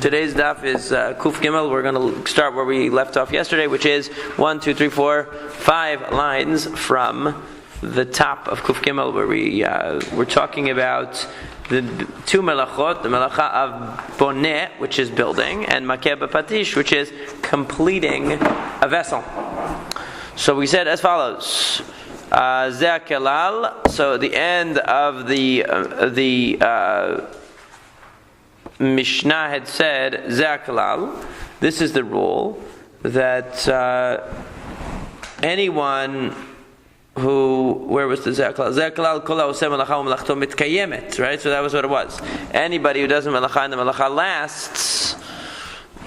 Today's daf is Kuf Gimel. We're going to start where we left off yesterday, which is 1, 2, 3, 4, 5 lines from the top of Kuf Gimel, where we're talking about the two melachot, the melacha of boneh, which is building, and makeh b'patish, which is completing a vessel. So we said as follows. Zeh kelal. So the end of the Mishnah had said Zeh kelal. This is the rule that anyone who, where was the Zeh kelal? Zeh kelal kol ha'oseh melacha u'melachto mitkayemet. Right. So that was what it was. Anybody who does a melacha and the melacha lasts.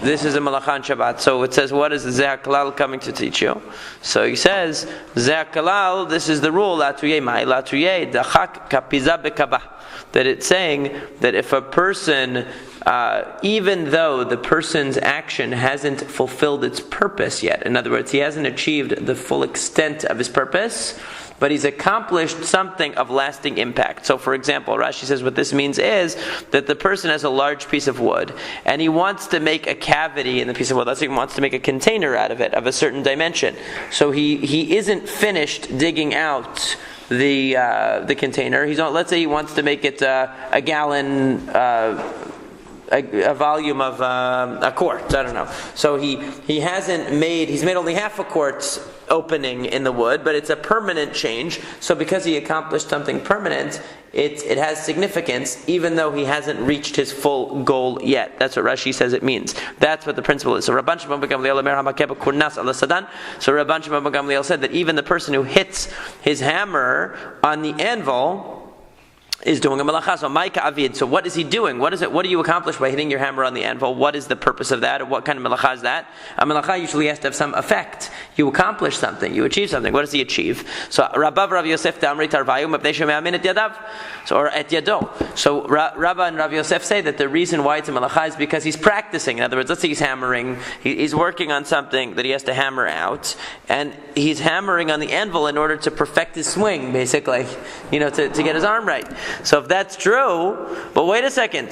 This is a melacha on Shabbat. So it says, what is the Zeh kelal coming to teach you? So he says, Zeh kelal, this is the rule, la tuyeh mai, la tuyeh, dachak kapiza bekabah. That it's saying that if a person, even though the person's action hasn't fulfilled its purpose yet, in other words, he hasn't achieved the full extent of his purpose, but he's accomplished something of lasting impact. So for example, Rashi says what this means is that the person has a large piece of wood and he wants to make a cavity in the piece of wood. Let's say he wants to make a container out of it of a certain dimension. So he isn't finished digging out the container. Let's say he wants to make it a gallon, a volume of a quart. I don't know. So he's made only half a quart's opening in the wood, but it's a permanent change. So because he accomplished something permanent, it has significance, even though he hasn't reached his full goal yet. That's what Rashi says it means. That's what the principle is. So Rabban Shimon ben Gamliel said that even the person who hits his hammer on the anvil is doing a melacha. So Maika Avid. So what is he doing? What do you accomplish by hitting your hammer on the anvil? What is the purpose of that? What kind of melacha is that? A melacha usually has to have some effect. You accomplish something. You achieve something. What does he achieve? So Rabbav Rav Yosef Damri Tarvayu Mepnei Sheme'amin et Yadav. Or et Yado. So Rabba and Rav Yosef say that the reason why it's a melacha is because he's practicing. In other words, let's say he's hammering. He's working on something that he has to hammer out, and he's hammering on the anvil in order to perfect his swing, basically. To get his arm right. So if that's true, but wait a second.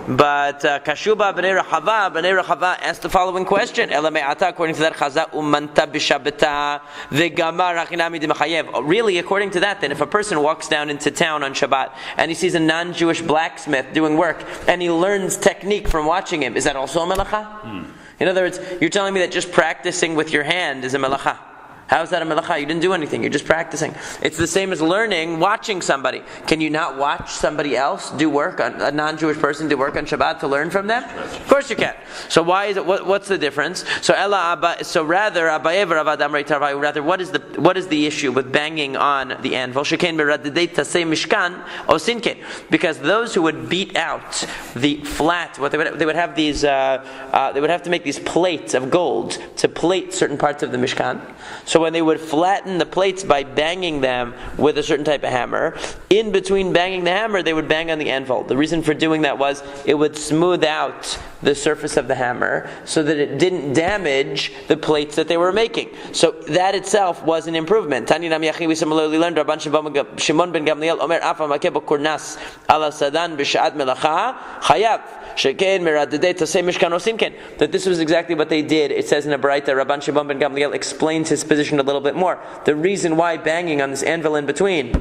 But Kashuba b'nei Rechava asked the following question. According to that, Chaza umanta b'shabeta v'gamar hachinami d'mechayev. Really, according to that, then, if a person walks down into town on Shabbat and he sees a non-Jewish blacksmith doing work and he learns technique from watching him, is that also a melacha? In other words, you're telling me that just practicing with your hand is a melacha. How is that a melacha? You didn't do anything. You're just practicing. It's the same as watching somebody. Can you not watch somebody else do work, a non-Jewish person do work on Shabbat to learn from them? Of course you can. So why is it? What's the difference? So rather, what is the issue with banging on the anvil? Because those who would beat out the flat, they would have these. They would have to make these plates of gold to plate certain parts of the Mishkan. So when they would flatten the plates by banging them with a certain type of hammer, in between banging the hammer, they would bang on the anvil. The reason for doing that was it would smooth out the surface of the hammer so that it didn't damage the plates that they were making. So that itself was an improvement. Tani Nam Yachi, we similarly learned Rabban Shimon ben Gamliel Omer Afa Makeh Kurnas ala Sadan b'Sha'at Melacha Chayav. That this was exactly what they did. It says in a Baraita, Rabban Shimon ben Gamliel explains his position a little bit more. The reason why banging on this anvil in between,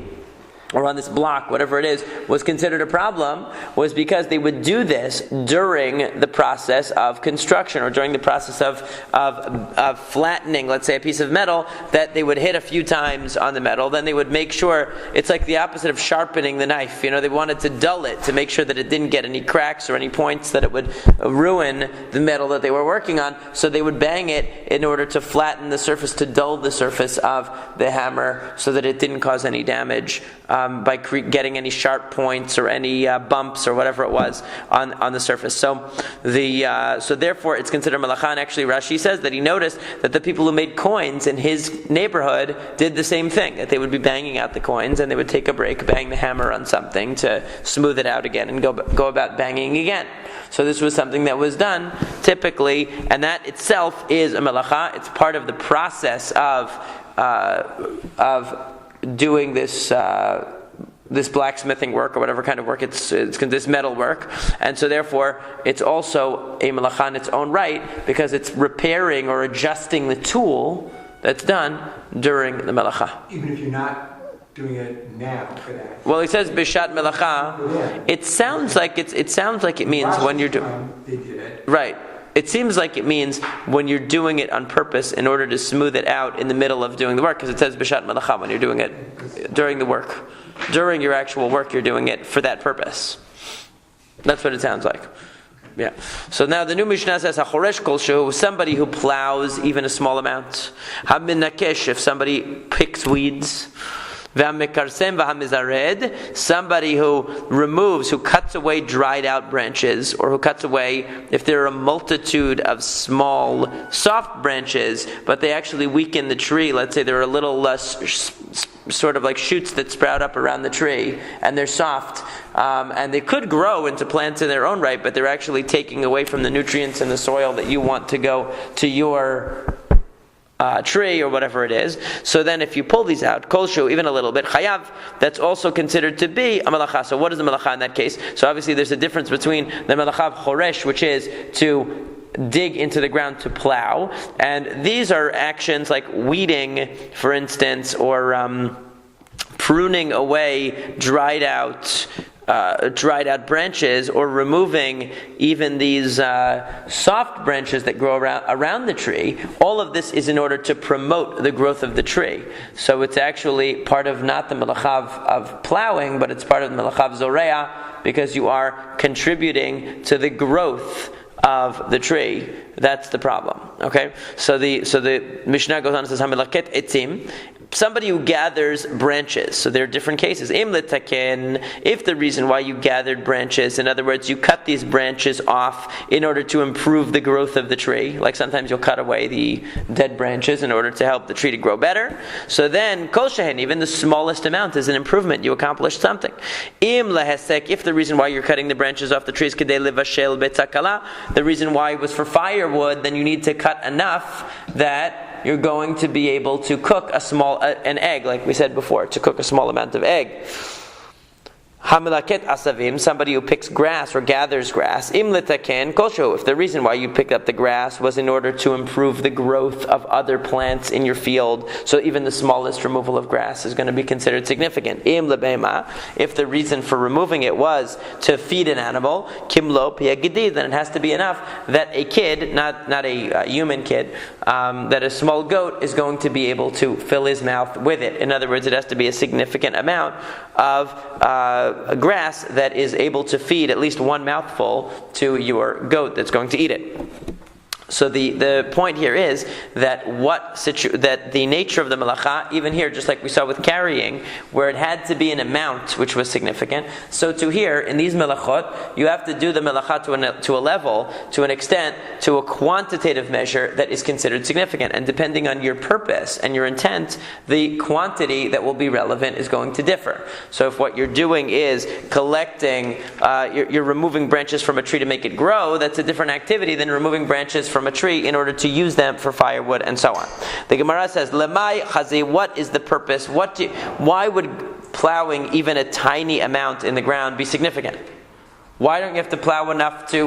or on this block, whatever it is, was considered a problem, was because they would do this during the process of construction, or during the process of flattening, let's say, a piece of metal, that they would hit a few times on the metal. Then they would make sure, it's like the opposite of sharpening the knife. They wanted to dull it to make sure that it didn't get any cracks or any points that it would ruin the metal that they were working on. So they would bang it in order to flatten the surface, to dull the surface of the hammer so that it didn't cause any damage. By getting any sharp points or any bumps or whatever it was on the surface. So therefore it's considered melacha. And actually Rashi says that he noticed that the people who made coins in his neighborhood did the same thing, that they would be banging out the coins and they would take a break, bang the hammer on something to smooth it out again and go about banging again. So this was something that was done typically, and that itself is a melacha. It's part of the process of doing this this blacksmithing work or whatever kind of work, it's this metal work, and so therefore it's also a melacha in its own right because it's repairing or adjusting the tool that's done during the melacha. Even if you're not doing it now for that. Well, he says bishat melacha. It sounds like it means when you're doing. They did it. Right. It seems like it means when you're doing it on purpose in order to smooth it out in the middle of doing the work, because it says bishat melacha when you're doing it during the work. During your actual work, you're doing it for that purpose. That's what it sounds like. Yeah. So now the new Mishnah says, "Hachoresh kol shehu," somebody who plows even a small amount. Haminakesh, if somebody picks weeds. V'hamekarsem v'hamizared, somebody who removes, who cuts away dried out branches, or who cuts away, if there are a multitude of small, soft branches, but they actually weaken the tree. Let's say there are a little sort of like shoots that sprout up around the tree, and they're soft, and they could grow into plants in their own right, but they're actually taking away from the nutrients in the soil that you want to go to your tree or whatever it is. So then if you pull these out, kolshu, even a little bit, chayav, that's also considered to be a melacha. So what is the melacha in that case? So obviously there's a difference between the melacha of choresh, which is to dig into the ground to plow, and these are actions like weeding, for instance, or pruning away dried out branches, or removing even these soft branches that grow around the tree. All of this is in order to promote the growth of the tree. So it's actually part of not the melacha of plowing, but it's part of the melacha of zoreah, because you are contributing to the growth of the tree. That's the problem. Okay? So the Mishnah goes on and says, Hamilaket etzim, somebody who gathers branches. So there are different cases. Im letaken, if the reason why you gathered branches, in other words, you cut these branches off in order to improve the growth of the tree. Like sometimes you'll cut away the dead branches in order to help the tree to grow better. So then, kol shehen, even the smallest amount is an improvement. You accomplished something. Im lehesek, if the reason why you're cutting the branches off the trees, kedei levashel betzakala, the reason why was for firewood, then you need to cut enough that you're going to be able to cook an egg, like we said before, to cook a small amount of egg. Hamilaket asavim, somebody who picks grass or gathers grass. Im letaken kosho, if the reason why you picked up the grass was in order to improve the growth of other plants in your field, so even the smallest removal of grass is going to be considered significant. Im lebema, if the reason for removing it was to feed an animal, kimlo piyagidi, then it has to be enough that a kid, not a human kid, that a small goat is going to be able to fill his mouth with it. In other words, it has to be a significant amount of grass that is able to feed at least one mouthful to your goat that's going to eat it. So the point here is that that the nature of the melacha, even here, just like we saw with carrying, where it had to be an amount which was significant, so to here, in these melachot, you have to do the melacha to a level, to an extent, to a quantitative measure that is considered significant. And depending on your purpose and your intent, the quantity that will be relevant is going to differ. So if what you're doing is collecting, you're removing branches from a tree to make it grow, that's a different activity than removing branches from a tree in order to use them for firewood and so on. The Gemara says, "Lemai chazi," what is the purpose? Why would plowing even a tiny amount in the ground be significant? Why don't you have to plow enough to,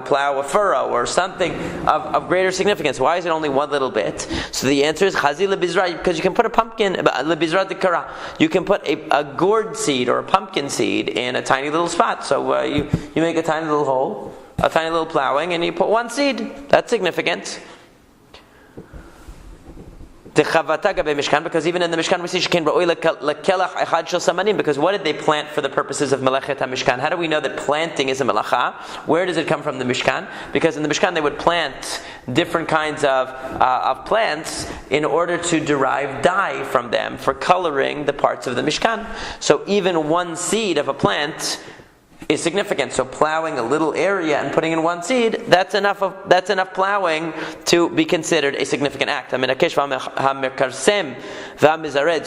plow a furrow or something of greater significance? Why is it only one little bit? So the answer is chazi lebizra, because you can put a pumpkin, lebizra dekara, you can put a gourd seed or a pumpkin seed in a tiny little spot. So you make a tiny little hole, a tiny little plowing, and you put one seed. That's significant. Because even in the Mishkan we see because what did they plant for the purposes of Masekhet HaMishkan? How do we know that planting is a melacha? Where does it come from, the Mishkan? Because in the Mishkan they would plant different kinds of plants in order to derive dye from them for coloring the parts of the Mishkan. So even one seed of a plant is significant. So plowing a little area and putting in one seed, that's enough plowing to be considered a significant act. So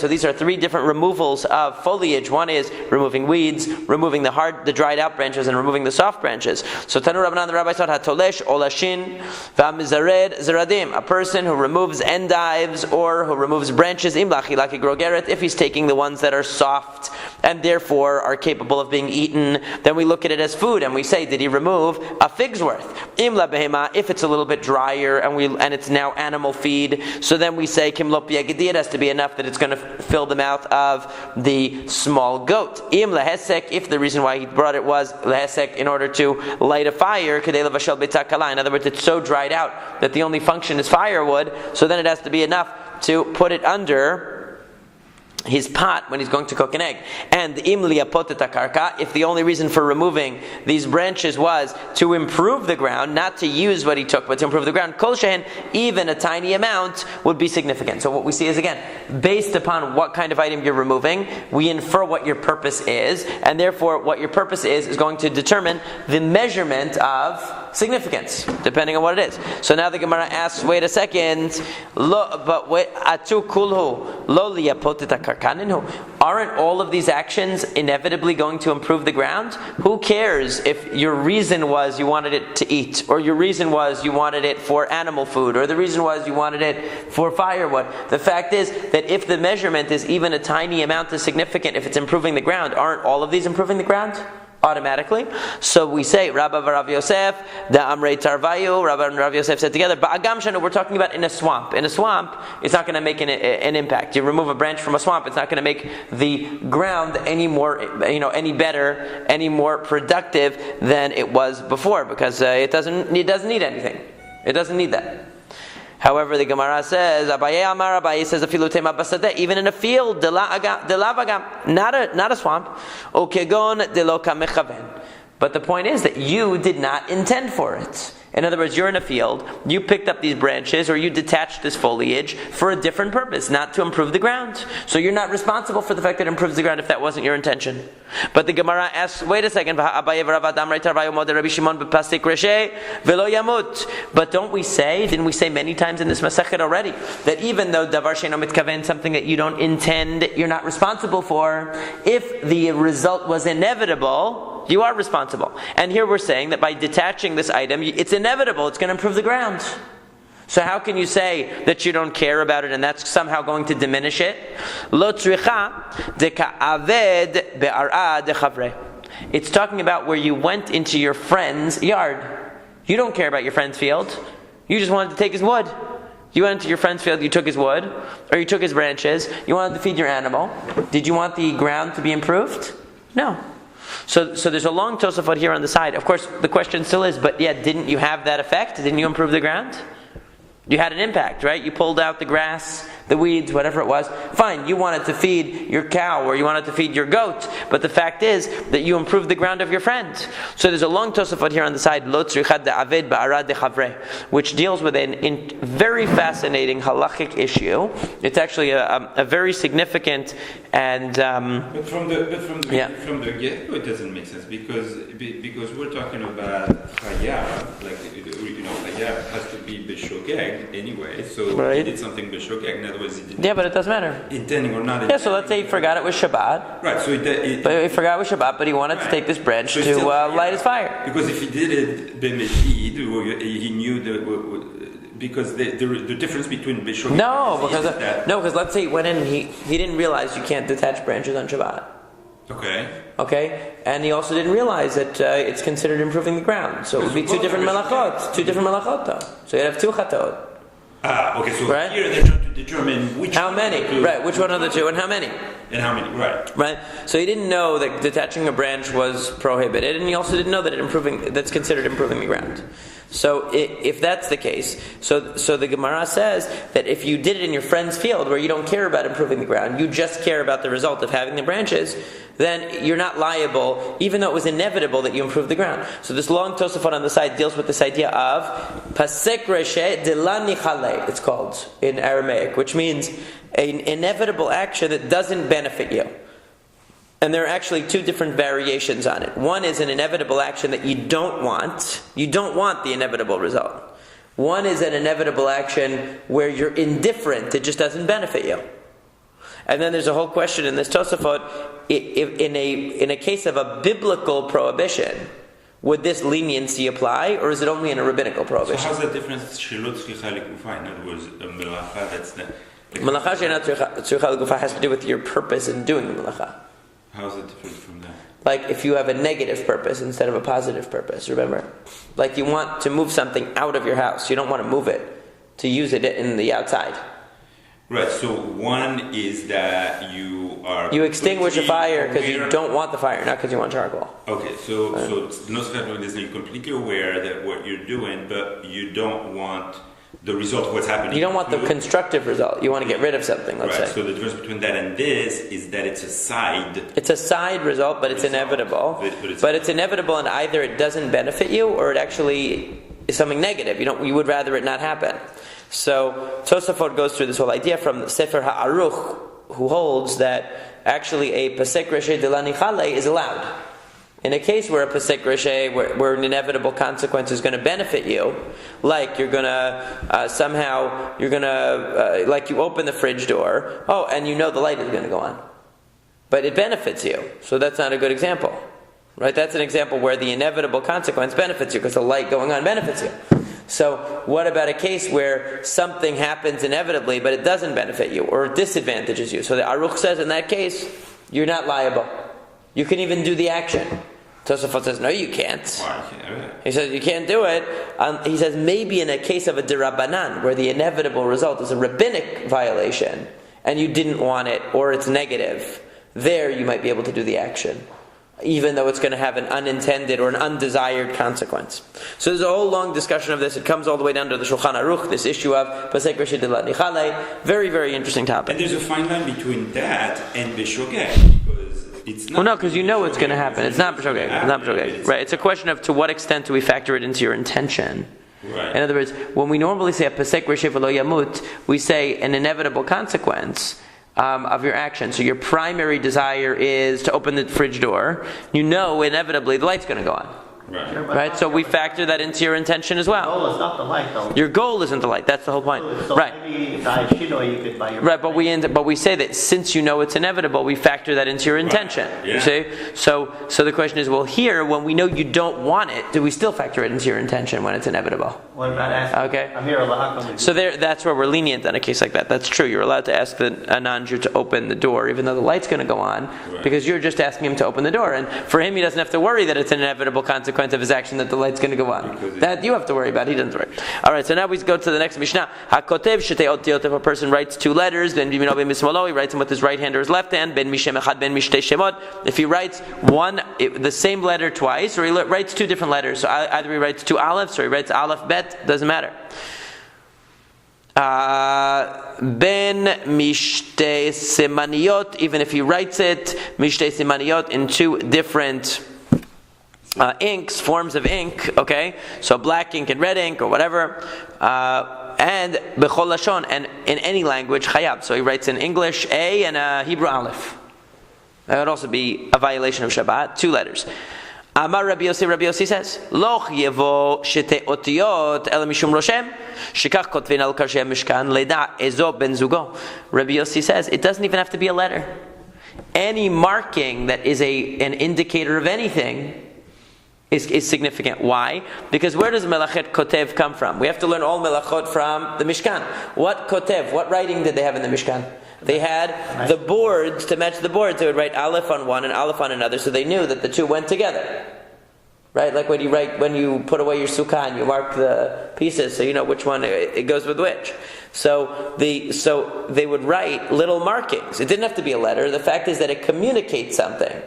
these are three different removals of foliage. One is removing weeds, removing the dried out branches, and removing the soft branches. So Tanu Rabbanan, the rabbi taught hatolesh olashin v'amizared zeradim, a person who removes endives or who removes branches imlachi laki grogeret, if he's taking the ones that are soft and therefore are capable of being eaten, then we look at it as food and we say, did he remove a fig's worth? Imla behema, if it's a little bit drier and it's now animal feed, so then we say kimlo piagidi, it has to be enough that it's going to fill the mouth of the small goat. Im lehesek, if the reason why he brought it was lehesek, in order to light a fire, kadei levashel beitzah kala. In other words, it's so dried out that the only function is firewood, so then it has to be enough to put it under his pot when he's going to cook an egg. And im liyapoteta karka, if the only reason for removing these branches was to improve the ground, not to use what he took, but to improve the ground, kol shehen, even a tiny amount would be significant. So what we see is, again, based upon what kind of item you're removing, we infer what your purpose is, and therefore what your purpose is going to determine the measurement of significance, depending on what it is. So now the Gemara asks, wait a second, atu kulhu lo liyapoteta karka. Aren't all of these actions inevitably going to improve the ground? Who cares if your reason was you wanted it to eat, or your reason was you wanted it for animal food, or the reason was you wanted it for firewood? The fact is that if the measurement is even a tiny amount is significant, if it's improving the ground, aren't all of these improving the ground automatically? So we say, Rabba Rav Yosef, the Amrei Tarvayu, Rabba and Rav Yosef said together, but Agam Shanu, we're talking about in a swamp. In a swamp, it's not going to make an impact. You remove a branch from a swamp, it's not going to make the ground any more, any better, any more productive than it was before, because it doesn't need anything. It doesn't need that. However, the Gemara says, Abaye says, even in a field, not a swamp, but the point is that you did not intend for it. In other words, you're in a field, you picked up these branches or you detached this foliage for a different purpose, not to improve the ground. So you're not responsible for the fact that it improves the ground if that wasn't your intention. But the Gemara asks, wait a second, but didn't we say many times in this Masekhet already, that even though davar she'eino mitkaven, something that you don't intend, you're not responsible for, if the result was inevitable, you are responsible. And here we're saying that by detaching this item, it's inevitable, it's going to improve the ground. So how can you say that you don't care about it and that's somehow going to diminish it? It's talking about where you went into your friend's yard. You don't care about your friend's field. You just wanted to take his wood. You went into your friend's field, you took his wood, or you took his branches, you wanted to feed your animal. Did you want the ground to be improved? No. So there's a long Tosafot here on the side. Of course, the question still is, but yeah, didn't you have that effect? Didn't you improve the ground? You had an impact, right? You pulled out the grass, the weeds, whatever it was. Fine, you wanted to feed your cow or you wanted to feed your goat, but the fact is that you improved the ground of your friend. So there's a long Tosafot here on the side, which deals with a very fascinating halachic issue. It's actually a very significant and but from the get-go, it doesn't make sense because we're talking about Chayav, like Chayav has to be b'shogeg anyway. So right. He did something b'shogeg. In other words, he didn't. Yeah, but it doesn't matter. Intending or not. Yeah, so let's say he forgot it was Shabbat. Right. So but he forgot it was Shabbat, but he wanted to take this branch to light his fire. Because if he did it b'medid, he knew because the difference between b'shogeg. No, because let's say he went in and he didn't realize you can't detach branches on Shabbat. Okay, and he also didn't realize that it's considered improving the ground. So it would be two different melachot though. So you'd have two chatot. Okay, so right? Here they're trying to determine which how many, right, which one of the two and how many. Right. So he didn't know that detaching a branch was prohibited, and he also didn't know that that's considered improving the ground. So if that's the case, so the Gemara says that if you did it in your friend's field where you don't care about improving the ground, you just care about the result of having the branches, then you're not liable, even though it was inevitable that you improve the ground. So this long Tosafot on the side deals with this idea of pasek reshe de la nichale, it's called in Aramaic, which means an inevitable action that doesn't benefit you. And there are actually two different variations on it. One is an inevitable action that you don't want. You don't want the inevitable result. One is an inevitable action where you're indifferent. It just doesn't benefit you. And then there's a whole question in this Tosafot, in a case of a biblical prohibition, would this leniency apply, or is it only in a rabbinical prohibition? So how's the difference? In other words, a melacha that's not... Melacha she'ena tzricha l'gufa has to do with your purpose in doing the melacha. How's it different from that? Like if you have a negative purpose instead of a positive purpose, remember? Like you want to move something out of your house. You don't want to move it to use it in the outside. Right, so one is that you are... You extinguish a fire because you don't want the fire, not because you want charcoal. Okay, so Nosferatu is you're completely aware that what you're doing, but you don't want the result of what's happening. You don't want the constructive result. You want to get rid of something, let's say. So the difference between that and this is that it's a side. It's a side result, but it's inevitable. But it's inevitable, and either it doesn't benefit you, or it actually is something negative. You would rather it not happen. So Tosafot goes through this whole idea from Sefer Ha'aruch, who holds that actually a Pasek Reshe de la Nichale is allowed. In a case where a Pasek Reshe, where an inevitable consequence is going to benefit you, like you're going to, like you open the fridge door, and you know the light is going to go on. But it benefits you, so that's not a good example. Right? That's an example where the inevitable consequence benefits you, because the light going on benefits you. So what about a case where something happens inevitably, but it doesn't benefit you, or disadvantages you? So the Aruch says in that case, you're not liable. You can even do the action. Tosafot says, no, you can't. Why? He says, you can't do it. He says, maybe in a case of a derabanan, where the inevitable result is a rabbinic violation, and you didn't want it, or it's negative, there you might be able to do the action, even though it's going to have an unintended or an undesired consequence. So there's a whole long discussion of this. It comes all the way down to the Shulchan Aruch, this issue of Pasek Reshit de la Nichale. Very, very interesting topic. And there's a fine line between that and Beshogeg, because it's not... Well, no, because you know it's going to happen. It's not Beshogeg. It's not Beshogeg. Right. It's a question of to what extent do we factor it into your intention. Right. In other words, when we normally say a Pasek Reshit v'lo yamut, we say an inevitable consequence of your action. So your primary desire is to open the fridge door. You know inevitably the light's going to go on. Right. Right? So we factor that into your intention as well. Your goal is not the light, though. Your goal isn't the light. That's the whole point. So right. maybe the Aishino you could buy your... Right, but we say that since you know it's inevitable, we factor that into your intention. Right. Yeah. You see? So the question is, well, here, when we know you don't want it, do we still factor it into your intention when it's inevitable? What about asking? Okay. I'm here, Allah. So that's where we're lenient in a case like that. That's true. You're allowed to ask a non-Jew to open the door, even though the light's going to go on, right, because you're just asking him to open the door. And for him, he doesn't have to worry that it's an inevitable consequence of his action that the light's going to go on. That you have to worry about. He doesn't worry. All right. So now we go to the next Mishnah. Hakotev shetei otiot. If a person writes two letters, then bimino ben mismolo, he writes them with his right hand or his left hand. Ben mishem echad ben mishtei shemot. If he writes the same letter twice, or he writes two different letters, so either he writes two aleph, or he writes aleph bet, doesn't matter. Ben mishtei simaniyot. Even if he writes it mishtei simaniyot in two different inks, forms of ink, okay? So black ink and red ink or whatever. And bechol lashon, and in any language, chayab. So he writes in English A and a Hebrew aleph. That would also be a violation of Shabbat, two letters. Amar Rabbi Yossi says, Loch yevo shete otiyot el mishum roshem, shikach kotvin al karshe mishkan, leda ezo ben zugo. Rabbi Yossi says, it doesn't even have to be a letter. Any marking that is an indicator of anything is significant. Why? Because where does Melachet Kotev come from? We have to learn all Melachot from the Mishkan. What Kotev? What writing did they have in the Mishkan? They had the boards, to match the boards. They would write Aleph on one and Aleph on another, so they knew that the two went together. Right? Like when you put away your sukkah and you mark the pieces, so you know which one it goes with which. So they would write little markings. It didn't have to be a letter. The fact is that it communicates something.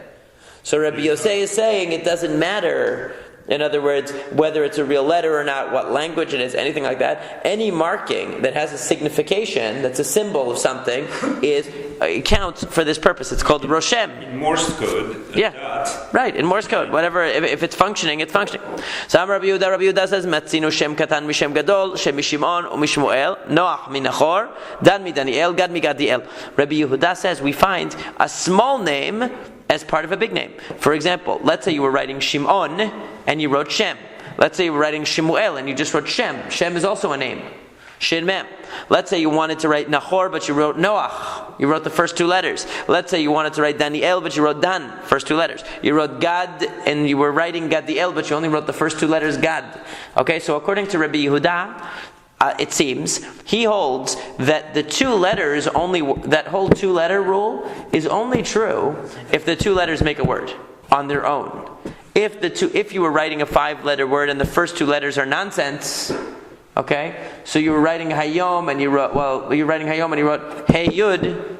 So Rabbi Yosei is saying it doesn't matter, in other words, whether it's a real letter or not, what language it is, anything like that. Any marking that has a signification, that's a symbol of something, it counts for this purpose. It's called Roshem. In Morse code, dot. Right, in Morse code. Whatever, if it's functioning, it's functioning. So Rabbi Yehuda says, Matzinu Shem Katan Mishem Gadol, Shem Mishimon, Umishmuel, Noach Minachor, Dan mi Daniel, Gad mi Gadiel. Rabbi Yehuda says, we find a small name as part of a big name. For example, let's say you were writing Shimon and you wrote Shem. Let's say you were writing Shemuel and you just wrote Shem. Shem is also a name. Shin Mem. Let's say you wanted to write Nahor, but you wrote Noach. You wrote the first two letters. Let's say you wanted to write Daniel, but you wrote Dan, first two letters. You wrote Gad, and you were writing Gadiel, but you only wrote the first two letters Gad. Okay, so according to Rabbi Yehuda, it seems, he holds that the two letters that whole two-letter rule is only true if the two letters make a word on their own. If you were writing a 5-letter word and the first two letters are nonsense, okay, so you were writing Hayom and you wrote Hey Yud,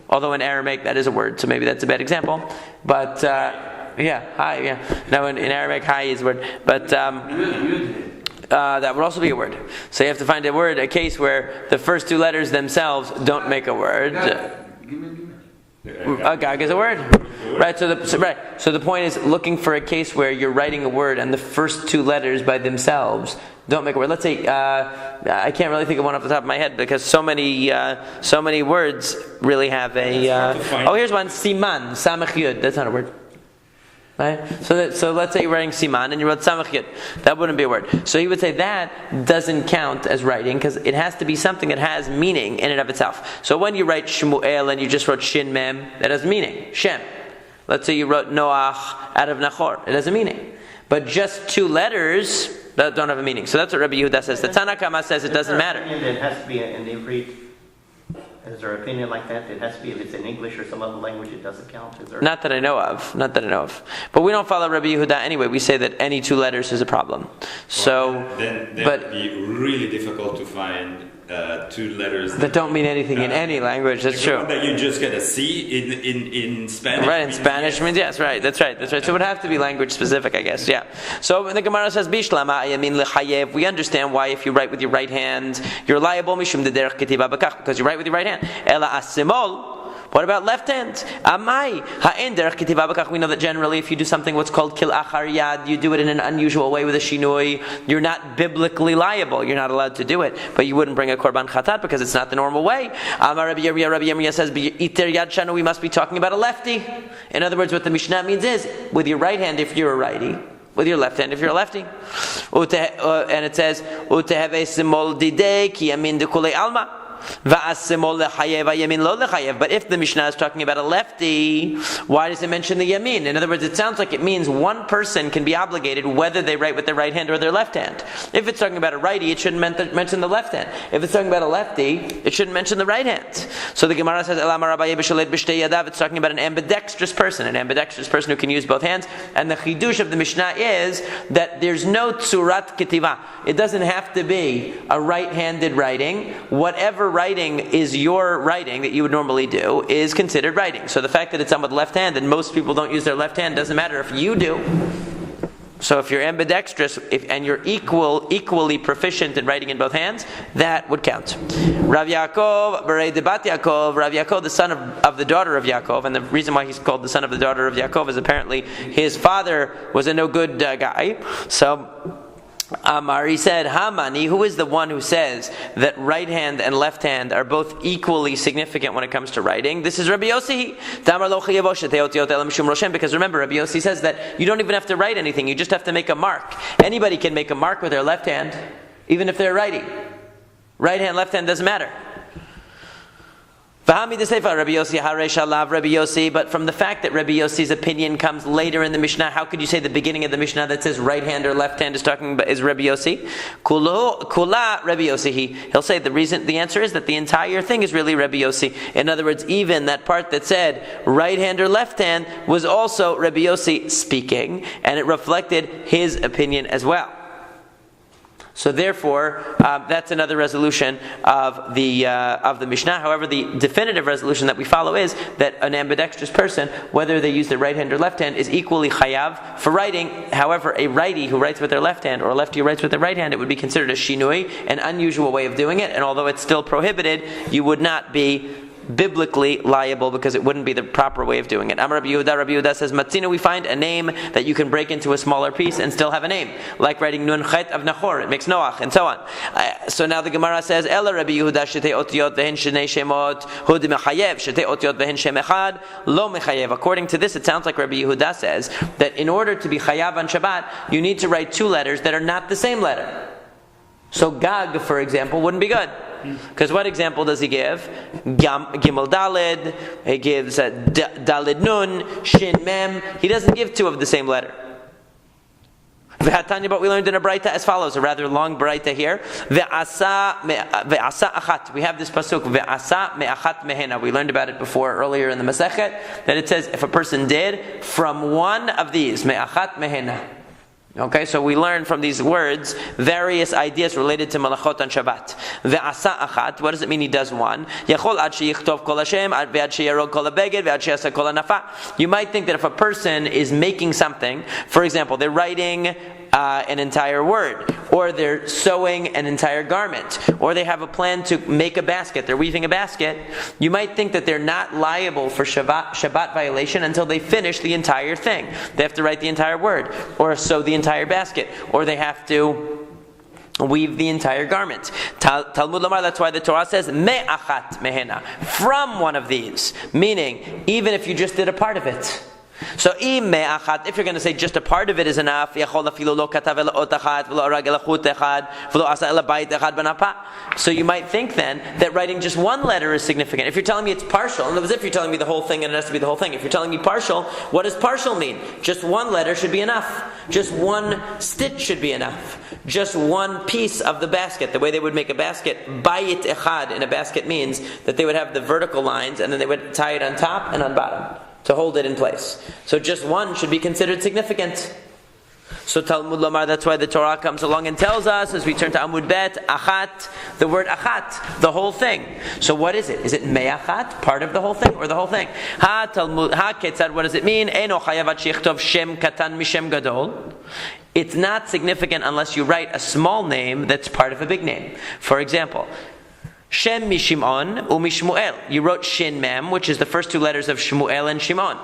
although in Aramaic that is a word, so maybe that's a bad example. But Hi, yeah. No, in Aramaic Hi is a word, but that would also be a word. So you have to find a case where the first two letters themselves don't make a word. Agag is a word, right? So the point is looking for a case where you're writing a word and the first two letters by themselves don't make a word. Let's say I can't really think of one off the top of my head because so many words really have a. Here's one: Siman, Samach Yud. That's not a word. Right? So let's say you're writing Siman and you wrote Samach Yud. That wouldn't be a word. So he would say that doesn't count as writing because it has to be something that has meaning in and of itself. So when you write Shmuel and you just wrote Shin Mem, that has meaning. Shem. Let's say you wrote Noach out of Nachor. It has a meaning. But just two letters that don't have a meaning. So that's what Rabbi Yehuda says. The Tanna Kama says it doesn't matter. It has to be in the Ivrit. Is there an opinion like that? It has to be, if it's in English or some other language, it doesn't count? Is there? Not that I know of. But we don't follow Rabbi Yehuda anyway. We say that any two letters is a problem. Then it would be really difficult to find two letters that don't mean anything in any language. That's true. That you just get a C in Spanish. Right, in Spanish means yes. Right, that's right. So it would have to be language specific, I guess. Yeah. So the Gemara says, "Bishlama yamin lechayev." We understand why if you write with your right hand, you're liable mishum dederech ketiva bakach because you write with your right hand. Ela asimol. What about left hand? Amai ha'en derech ketiva bakach. We know that generally, if you do something what's called kil achar yad, you do it in an unusual way with a shinui. You're not biblically liable. You're not allowed to do it, but you wouldn't bring a korban chatat because it's not the normal way. Amar Rabbi Yirmiyah says, "Iter yad shanu." We must be talking about a lefty. In other words, what the Mishnah means is with your right hand if you're a righty. With your left hand if you're a lefty. And it says, "Uteheve simol didei ki yamin de kulei alma." But if the Mishnah is talking about a lefty, why does it mention the yamin? In other words, it sounds like it means one person can be obligated whether they write with their right hand or their left hand. If it's talking about a righty, it shouldn't mention the left hand. If it's talking about a lefty, it shouldn't mention the right hand. So the Gemara says, it's talking about an ambidextrous person who can use both hands. And the chidush of the Mishnah is that there's no tsurat ketiva. It doesn't have to be a right-handed writing. Whatever writing is your writing that you would normally do is considered writing. So the fact that it's done with left hand and most people don't use their left hand doesn't matter if you do. So if you're ambidextrous and you're equally proficient in writing in both hands, that would count. Rav Yaakov, Berei Debat Yaakov, Rav Yaakov, the son of the daughter of Yaakov, and the reason why he's called the son of the daughter of Yaakov is apparently his father was a no good guy. So Amar, he said, Hamani, who is the one who says that right hand and left hand are both equally significant when it comes to writing? This is Rabbi Yossi. Because remember, Rabbi Yossi says that you don't even have to write anything, you just have to make a mark. Anybody can make a mark with their left hand, even if they're righty. Right hand, left hand, doesn't matter. But from the fact that Rabbi Yossi's opinion comes later in the Mishnah, how could you say the beginning of the Mishnah that says right hand or left hand is talking about is Rabbi Yossi? Kula Rabbi Yossi. He'll say the answer is that the entire thing is really Rabbi Yossi. In other words, even that part that said right hand or left hand was also Rabbi Yossi speaking, and it reflected his opinion as well. So therefore, that's another resolution of the Mishnah. However, the definitive resolution that we follow is that an ambidextrous person, whether they use their right hand or left hand, is equally chayav for writing. However, a righty who writes with their left hand or a lefty who writes with their right hand, it would be considered a shinui, an unusual way of doing it. And although it's still prohibited, you would not be biblically liable because it wouldn't be the proper way of doing it. Amar Rabbi Yehuda says, Matzina, we find a name that you can break into a smaller piece and still have a name, like writing Nun Chet of Nachor, it makes Noach, and so on. So now the Gemara says, Ela Rabbi Yehuda shetei otiyot vehen shnei shemot hud mechayev shetei otiyot vehen shem echad lo mechayev. According to this, it sounds like Rabbi Yehuda says that in order to be chayav on Shabbat, you need to write two letters that are not the same letter. So Gag, for example, wouldn't be good. Because what example does he give? Gimel Dalid, he gives Dalid Nun, Shin Mem. He doesn't give two of the same letter. But we learned in a Braita as follows, a rather long Braita here. Ve'asa achat. We have this pasuk, Ve'asa me'achat mehena. We learned about it before earlier in the Masekhet, that it says if a person did from one of these, me'achat mehena. Okay, so we learn from these words various ideas related to malachot on Shabbat. Ve'asa achat, what does it mean he does one? Yachol ad sheyichtov kol Hashem, ad sheyarog kol habeged, ve'ad sheyasa kol hanafa. You might think that if a person is making something, for example, they're writing an entire word, or they're sewing an entire garment, or they have a plan to make a basket, they're weaving a basket, you might think that they're not liable for Shabbat violation until they finish the entire thing. They have to write the entire word, or sew the entire basket, or they have to weave the entire garment. Talmud Lamar, that's why the Torah says me'achat mehena, from one of these, meaning even if you just did a part of it. So if you're going to say just a part of it is enough, so you might think then that writing just one letter is significant. If you're telling me it's partial, in other words, if you're telling me the whole thing and it has to be the whole thing, if you're telling me partial, what does partial mean? Just one letter should be enough. Just one stitch should be enough. Just one piece of the basket. The way they would make a basket, bayit echad in a basket means that they would have the vertical lines and then they would tie it on top and on bottom to hold it in place. So just one should be considered significant. So Talmud Lomar, that's why the Torah comes along and tells us, as we turn to Amud Bet, achat, the word achat, the whole thing. So what is it? Is it me'achat, part of the whole thing, or the whole thing? Ha Talmud, ha ketzad, what does it mean? Eno chayavat sheichtov shem katan mishem gadol. It's not significant unless you write a small name that's part of a big name. For example, Shem Mishimon u'Mishmuel. You wrote Shin Mem, which is the first two letters of Shmuel and Shimon.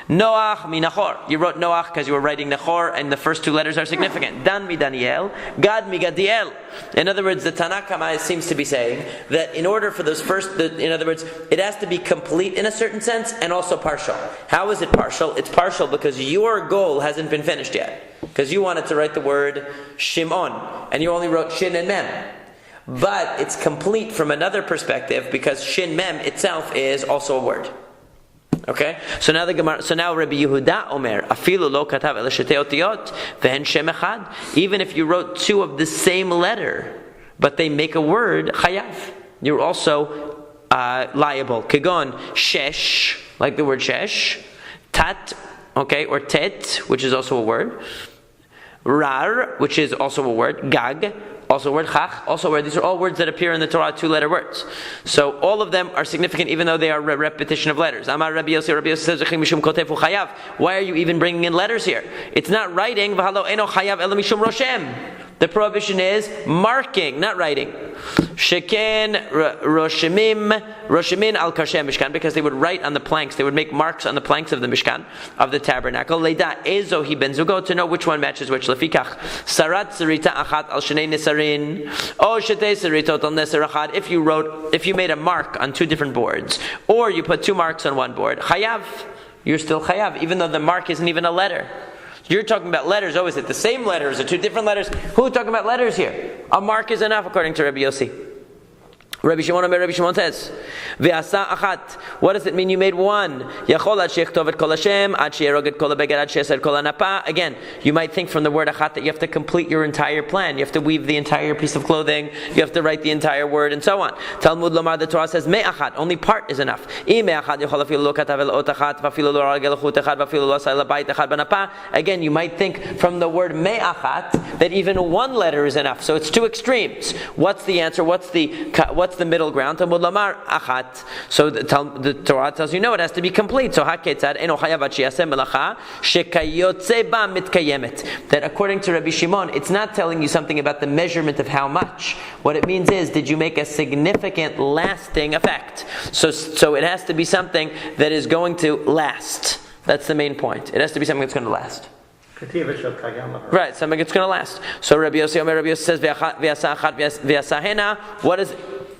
Noach mi Nachor. You wrote Noach because you were writing Nachor, and the first two letters are significant. Dan mi Daniel, Gad mi Gadiel. In other words, the Tanakh Kamai seems to be saying that in order for those in other words, it has to be complete in a certain sense and also partial. How is it partial? It's partial because your goal hasn't been finished yet. Because you wanted to write the word Shimon, and you only wrote Shin and Mem. But it's complete from another perspective because Shin Mem itself is also a word. Okay? So now Rabbi Yehuda Omer, afilu lo katav el shetei otiyot vehen shem echad. Even if you wrote two of the same letter, but they make a word, chayav, you're also liable. Kegon shesh, like the word shesh, tat, okay, or tet, which is also a word, rar, which is also a word, gag, also a word, chach, also a word. These are all words that appear in the Torah, two-letter words. So all of them are significant even though they are a repetition of letters. Amar Rabbi Yossi, Rabbi Yossi says, mishum kotefu chayav. Why are you even bringing in letters here? It's not writing, v'halo eno chayav ela mishum roshem. The prohibition is marking, not writing. Sheken roshemin al karshem mishkan, because they would write on the planks, they would make marks on the planks of the mishkan, of the tabernacle. Leida ezo hi ben zugo, to know which one matches which. Lefikach sarat sarita achat al shnei nesarin, o shetei saritot al neser achad. If you made a mark on two different boards, or you put two marks on one board, chayav, you're still chayav, even though the mark isn't even a letter. You're talking about letters. Oh, is it the same letters or two different letters? Who's talking about letters here? A mark is enough, according to Rabbi Yossi. Rabbi Shimon says, Ve'asa achat. What does it mean you made one? Yachol ad sheichtov et kol Hashem, ad sheyarog et kol habeged, ad sheyaser kol hanapa. Again, you might think from the word achat that you have to complete your entire plan. You have to weave the entire piece of clothing. You have to write the entire word, and so on. Talmud Lomar, the Torah says, me'achat. Only part is enough. Again, you might think from the word me'achat that even one letter is enough. So it's two extremes. What's the answer? What's what's the middle ground? Talmud lamar achat. So the Torah tells you no, it has to be complete. So haketzad eno chayav ad sheyaseh melacha shekayotze ba mitkayemet. That according to Rabbi Shimon, it's not telling you something about the measurement of how much. What it means is, did you make a significant, lasting effect? So it has to be something that is going to last. That's the main point. It has to be something that's going to last. Right, something that's going to last. So Rabbi Yossi says, "V'yasa achat v'yasa hena." What is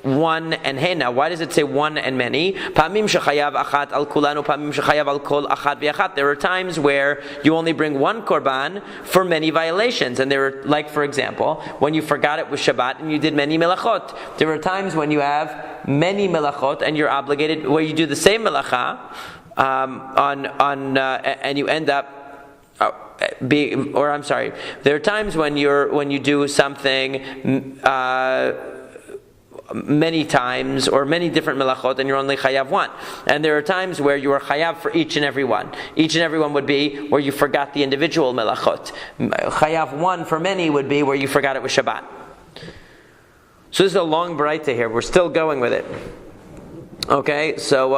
one and hena? Why does it say one and many? Pamim shechayav achat al kulanu, pamim shechayav al kol achat v'achat. There are times where you only bring one korban for many violations, and there are, like for example, when you forgot it was Shabbat and you did many melachot. There are times when you have many melachot and you're obligated, where you do the same melacha and you end up. There are times when you do something many times or many different melachot and you're only chayav one. And there are times where you are chayav for each and every one. Each and every one would be where you forgot the individual melachot. Chayav one for many would be where you forgot it was Shabbat. So this is a long baraita here. We're still going with it. Okay, so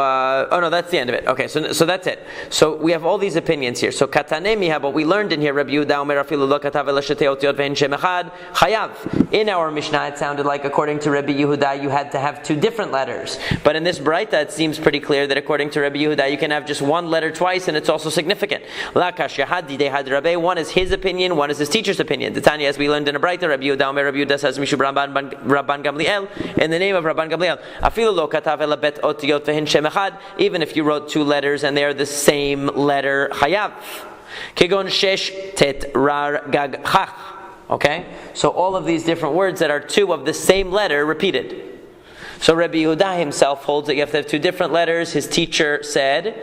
that's the end of it. Okay, so that's it. So we have all these opinions here. So katane miha, what we learned in here, Rabbi Yehuda Omer afilu lo katav ela shetei otiot ve'en shem echad chayav. In our Mishnah, it sounded like according to Rabbi Yehuda, you had to have two different letters. But in this Braita, it seems pretty clear that according to Rabbi Yehuda, you can have just one letter twice, and it's also significant. Lakash yahad didei had Rabbi. One is his opinion, one is his teacher's opinion. The Tanya, as we learned in a Braita, Rabbi Yehuda Omer, Rabbi Yehuda says Mishub Rabban Gamliel, in the name of Rabban Gamliel, afilu lo katav ela bet otiyot ve'hen shem echad, even if you wrote two letters and they are the same letter, chayav. Kegon shesh tet rar gag chach. Okay, so all of these different words that are two of the same letter repeated. So Rabbi Yehuda himself holds that you have to have two different letters. His teacher said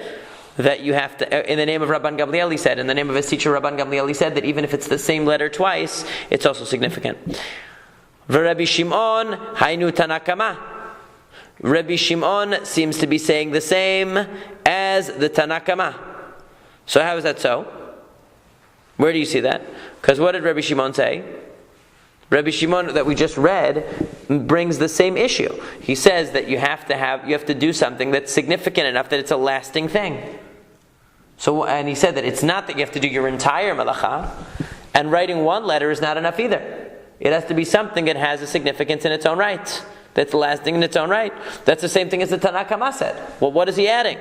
that you have to, in the name of Rabban Gamliel, he said, in the name of his teacher Rabban Gamliel, he said that even if it's the same letter twice, it's also significant. V'Rabbi Shimon hainu tanakama. Rabbi Shimon seems to be saying the same as the Tanakama. So how is that so? Where do you see that? Because what did Rabbi Shimon say? Rabbi Shimon that we just read brings the same issue. He says that you have to do something that's significant enough that it's a lasting thing. So, and he said that it's not that you have to do your entire malacha, and writing one letter is not enough either. It has to be something that has a significance in its own right. That's lasting in its own right. That's the same thing as the Tanakama said. Well, what is he adding?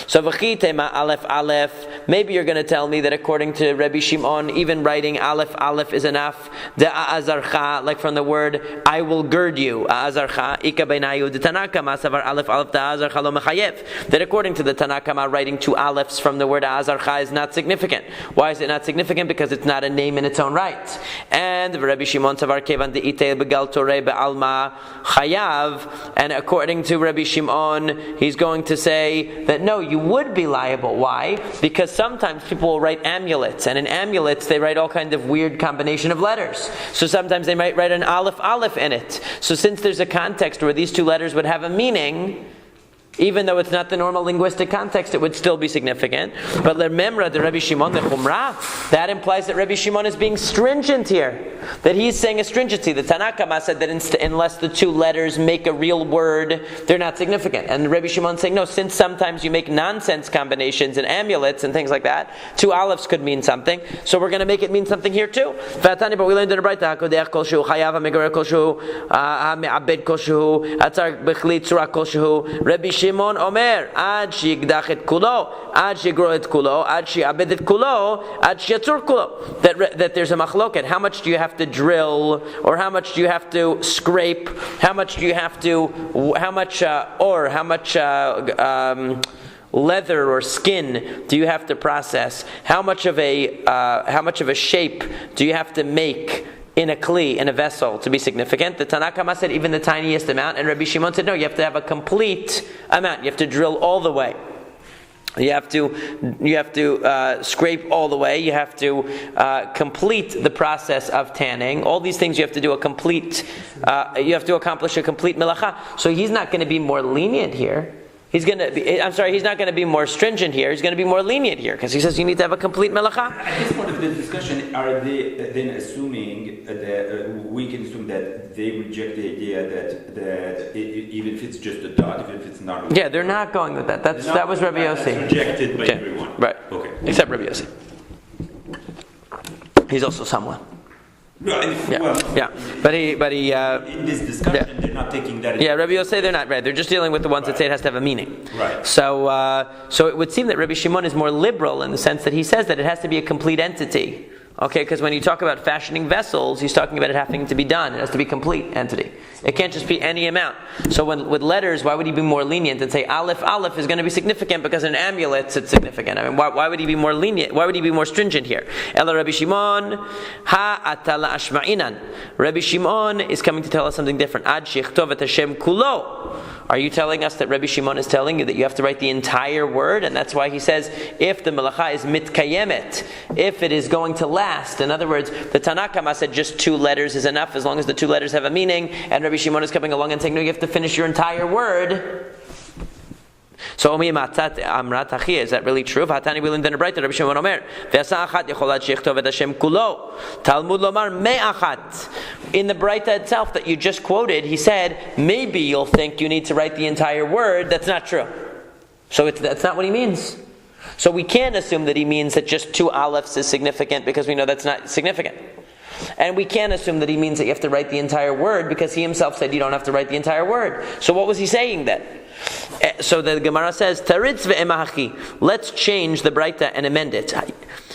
So v'chitema aleph aleph. Maybe you're going to tell me that according to Rabbi Shimon, even writing aleph aleph is enough. The azarcha, like from the word I will gird you. Azarcha ika beinayu the Tanakama savar aleph aleph the azarcha lo mechayev. That according to the Tanakama, writing two alephs from the word azarcha is not significant. Why is it not significant? Because it's not a name in its own right. And Rabbi Shimon savar kevan de ite begal torei be'alma chayev. And according to Rabbi Shimon, he's going to say that no, you would be liable. Why? Because sometimes people will write amulets, and in amulets they write all kinds of weird combination of letters. So sometimes they might write an aleph aleph in it. So since there's a context where these two letters would have a meaning, even though it's not the normal linguistic context, it would still be significant. But lememra the Rabbi Shimon the chumrah, that implies that Rabbi Shimon is being stringent here. That he's saying a stringency. The Tanakama said that unless the two letters make a real word, they're not significant. And Rabbi Shimon saying no, since sometimes you make nonsense combinations and amulets and things like that, two alephs could mean something. So we're going to make it mean something here too. But we learned in the Braita, hakodech kol shehu chayav hamegarer kol shehu hame'abed kol shehu atzar bechli tzura kol shehu. Rabbi Shimon Omer, ad sheyigdach et kulo, ad sheygro et kulo, ad sheyabed et kulo, ad sheyatzur kulo. That there's a machloket. How much do you have to drill, or how much do you have to scrape? How much do you have to? How much leather or skin do you have to process? How much of a shape do you have to make in a kli, in a vessel, to be significant? The Tanakama said even the tiniest amount, and Rabbi Shimon said no, you have to have a complete amount. You have to drill all the way. You have to scrape all the way. You have to complete the process of tanning. All these things you have to do you have to accomplish a complete melacha. So he's not going to be more lenient here. He's not going to be more stringent here. He's going to be more lenient here because he says you need to have a complete melacha. At this point of the discussion, are they then assuming that we can assume that they reject the idea that even if it's just a dot, even if it's not? Yeah, they're not going with that. That was Rabbi Yossi. That's rejected by everyone. Right. Okay. Except Rabbi Yossi. He's also someone. But he. In this discussion, they're not taking that. Yeah, Rabbi Yossi, they're not right. They're just dealing with the ones that say it has to have a meaning. Right. So it would seem that Rabbi Shimon is more liberal in the sense that he says that it has to be a complete entity. Okay, because when you talk about fashioning vessels, he's talking about it having to be done. It has to be a complete entity. It can't just be any amount. So with letters, why would he be more lenient and say Aleph is going to be significant because in amulets it's significant? I mean, why would he be more lenient? Why would he be more stringent here? Ela Rabbi Shimon atala ashma'inan. Rabbi Shimon is coming to tell us something different. Ad shichtov et Hashem kulo. Are you telling us that Rabbi Shimon is telling you that you have to write the entire word? And that's why he says, if the melacha is mitkayemet, if it is going to last. In other words, the Tanakama said just 2 letters is enough as long as the 2 letters have a meaning. And Rabbi Shimon is coming along and saying, no, you have to finish your entire word. So is that really true? V'hatani willing to write Rabbi Shimon Omer. V'asa achat yecholat sheichtov et Hashem kulo. Talmud lomar me'achat. In the Braita itself that you just quoted, he said, maybe you'll think you need to write the entire word. That's not true. So that's not what he means. So we can't assume that he means that just 2 alephs is significant because we know that's not significant. And we can't assume that he means that you have to write the entire word because he himself said you don't have to write the entire word. So what was he saying then? So the Gemara says, Taritz ve'emahachi. Let's change the Braita and amend it.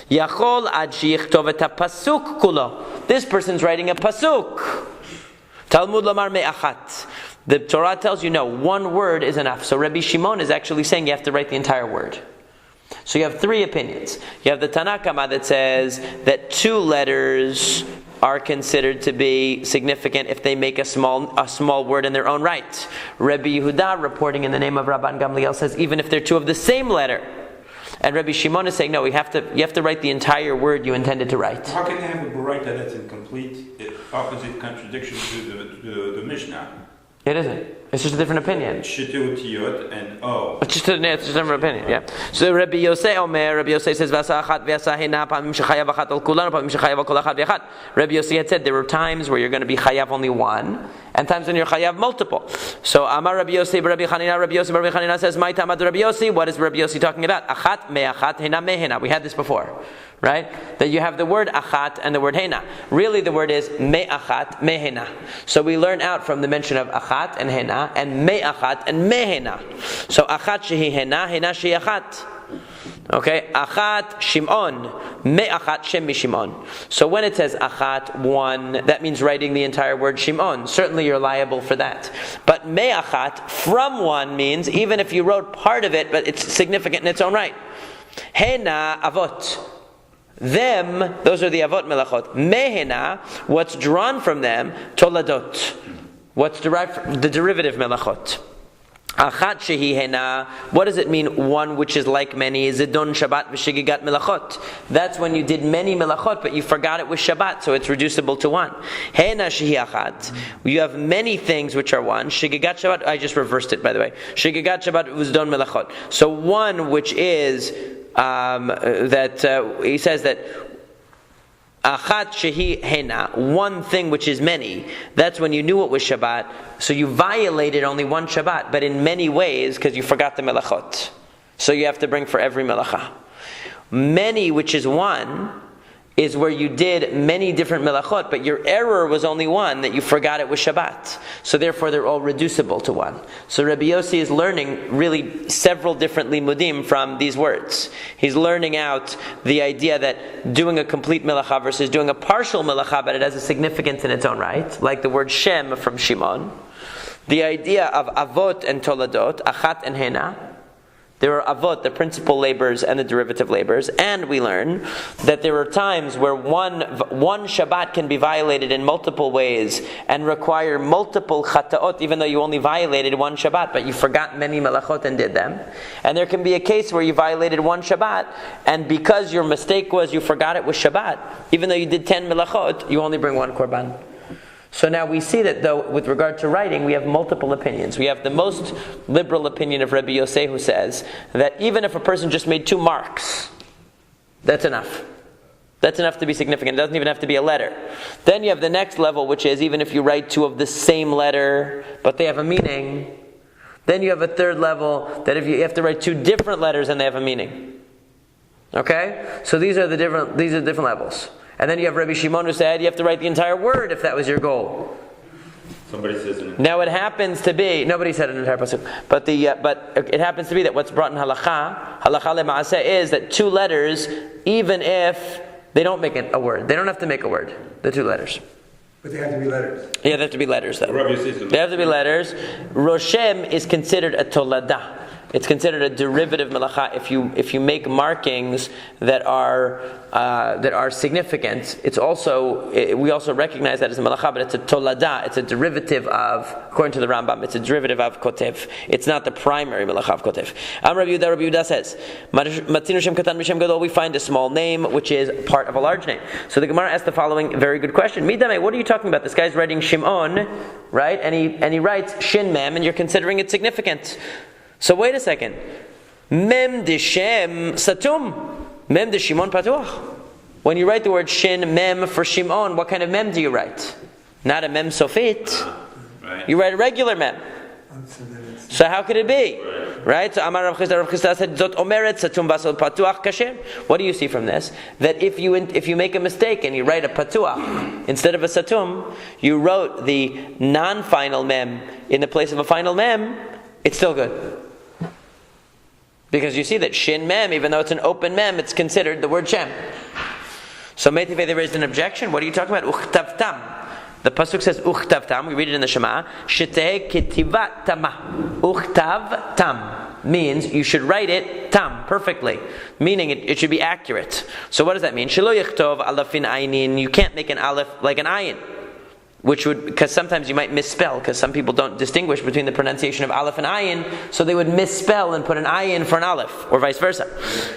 Yachol ad sheyichtov et pasuk kulo. This person's writing a pasuk. Talmud lomar me'achat. The Torah tells you no, 1 word is enough. So Rabbi Shimon is actually saying you have to write the entire word. So you have 3 opinions. You have the Tanakama that says that 2 letters are considered to be significant if they make a small word in their own right. Rabbi Yehuda, reporting in the name of Rabban Gamliel, says even if they're 2 of the same letter. And Rabbi Shimon is saying no, you have to write the entire word you intended to write. How can they have a Braita that's in complete opposite contradiction to the Mishnah? It isn't. It's just a different opinion. Shitu tiyot and o. It's just a different opinion, yeah. So Rabbi Yossi says, Rabbi Yossi had said there were times where you're going to be chayav only 1, and times when you're chayav multiple. So Amar Rabbi Yossi, Rabbi Chanina says, My tamad Rabbi Yossi, what is Rabbi Yossi talking about? Achat me'achat hena mehena. We had this before. Right? That you have the word achat and the word hena. Really the word is me'achat, mehena. So we learn out from the mention of achat and hena and me'achat and mehena. So achat shehi hena, hena shehi achat. Okay? Achat Shimon, me'achat shem Shimon. So when it says achat, 1, that means writing the entire word Shimon. Certainly you're liable for that. But me'achat, from 1 means even if you wrote part of it, but it's significant in its own right. Hena avot. Them, those are the avot melachot. Mehena, what's drawn from them, toladot. What's derived from the derivative melachot. Achat shehi hena, what does it mean, 1 which is like many? Zidon Shabbat v'shigigat melachot. That's when you did many melachot, but you forgot it was Shabbat, so it's reducible to 1. Hena shehi achat. You have many things which are 1. Shigigat Shabbat, I just reversed it by the way. Shigigat Shabbat was don melachot. So 1 which is he says that achat shehi hena, 1 thing which is many, that's when you knew it was Shabbat, so you violated only 1 Shabbat, but in many ways because you forgot the melachot. So you have to bring for every melacha. Many, which is 1, is where you did many different melachot, but your error was only 1, that you forgot it was Shabbat. So therefore they're all reducible to 1. So Rabbi Yossi is learning really several different limudim from these words. He's learning out the idea that doing a complete melacha versus doing a partial melacha, but it has a significance in its own right, like the word Shem from Shimon. The idea of avot and toladot, achat and hena. There are avot, the principal labors and the derivative labors, and we learn that there are times where one Shabbat can be violated in multiple ways and require multiple chataot, even though you only violated 1 Shabbat, but you forgot many melachot and did them. And there can be a case where you violated 1 Shabbat, and because your mistake was you forgot it was Shabbat, even though you did 10 melachot, you only bring 1 korban. So now we see that, though, with regard to writing, we have multiple opinions. We have the most liberal opinion of Rabbi Yosei, who says that even if a person just made 2 marks, that's enough. That's enough to be significant. It doesn't even have to be a letter. Then you have the next level, which is even if you write 2 of the same letter, but they have a meaning. Then you have a third level, that if you have to write 2 different letters and they have a meaning. Okay? So these are the different levels. And then you have Rabbi Shimon, who said you have to write the entire word if that was your goal. Somebody says it. Now it happens to be, nobody said an entire pasuk, but it happens to be that what's brought in halacha le'maaseh, is that 2 letters, even if they don't make it a word, they don't have to make a word, the 2 letters. But they have to be letters. Yeah, they have to be letters, though. Rabbi says They have to be letters. Roshem is considered a tolada. It's considered a derivative melacha if you make markings that are significant. It's also, we also recognize that as a melacha, but it's a tolada. It's a derivative of, according to the Rambam, it's a derivative of kotev. It's not the primary melacha of kotev. Rabbi Yehuda says, Matzinu Shem Katan Mishem Gadol, we find a small name which is part of a large name. So the Gemara asks the following very good question: Midame, what are you talking about? This guy's writing Shimon, right? And he writes Shin Mem, and you're considering it significant. So wait a second. Mem de Shem Satum. Mem de Shimon Patuach. When you write the word Shin Mem for Shimon, what kind of Mem do you write? Not a Mem Sofit. Right. You write a regular Mem. So how could it be? Right? So Amar Rav Chisda said, Zot Omeret Satum Basol Patuach Kasher. What do you see from this? That if you make a mistake and you write a Patuach instead of a Satum, you wrote the non-final Mem in the place of a final Mem, it's still good. Because you see that Shin Mem, even though it's an open Mem, it's considered the word Shem. So Meitive, they raised an objection. What are you talking about? Uchtavtam. The pasuk says Uchtavtam. We read it in the Shema. Sheteh ketivat tama. Uchtav tam means you should write it tam, perfectly. Meaning it should be accurate. So what does that mean? Shelo yichtov alafin ayin. You can't make an aleph like an ayin. Which would, because sometimes you might misspell, because some people don't distinguish between the pronunciation of aleph and ayin, so they would misspell and put an ayin for an aleph, or vice versa.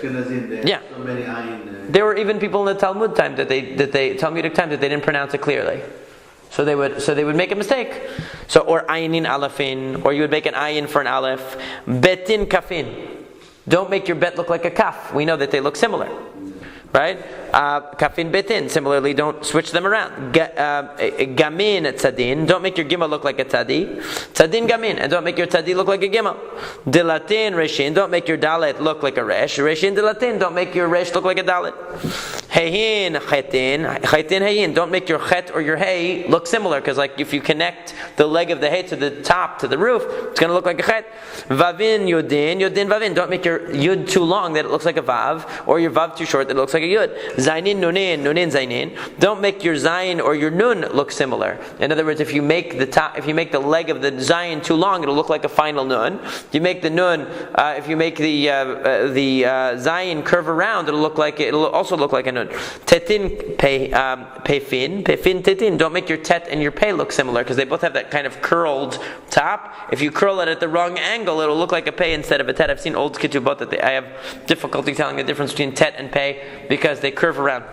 Yeah. So many ayin. There were even people in the Talmud time Talmudic time that they didn't pronounce it clearly. So they would make a mistake. So, or ayinin alafin, or you would make an ayin for an aleph. Betin kafin. Don't make your bet look like a kaf. We know that they look similar. Right? Kafin betin. Similarly, don't switch them around. Gamin tzadin. Don't make your gimel look like a tzadi. Tzadin gamin. And don't make your tzadi look like a gimel. Dilatin reshin. Don't make your dalet look like a resh. Reshin dilatin. Don't make your resh look like a dalet. Heyin chetin. Chetin heyin. Don't make your chet or your hey look similar, because like if you connect the leg of the hay to the top, to the roof, it's going to look like a chet. Vavin yudin. Yudin vavin. Don't make your yud too long that it looks like a vav, or your vav too short that it looks like a yud. Zainin nunin, nunin zainin. Don't make your zayin or your nun look similar. In other words, if you make the leg of the zayin too long, it'll look like a final nun. If you make the nun, if you make the zayin curve around, it'll also look like a nun. Tetin pefin tetin. Don't make your tet and your pei look similar, because they both have that kind of curled top. If you curl it at the wrong angle, it'll look like a pei instead of a tet. I've seen old ketubot that I have difficulty telling the difference between tet and pei, because they curve around.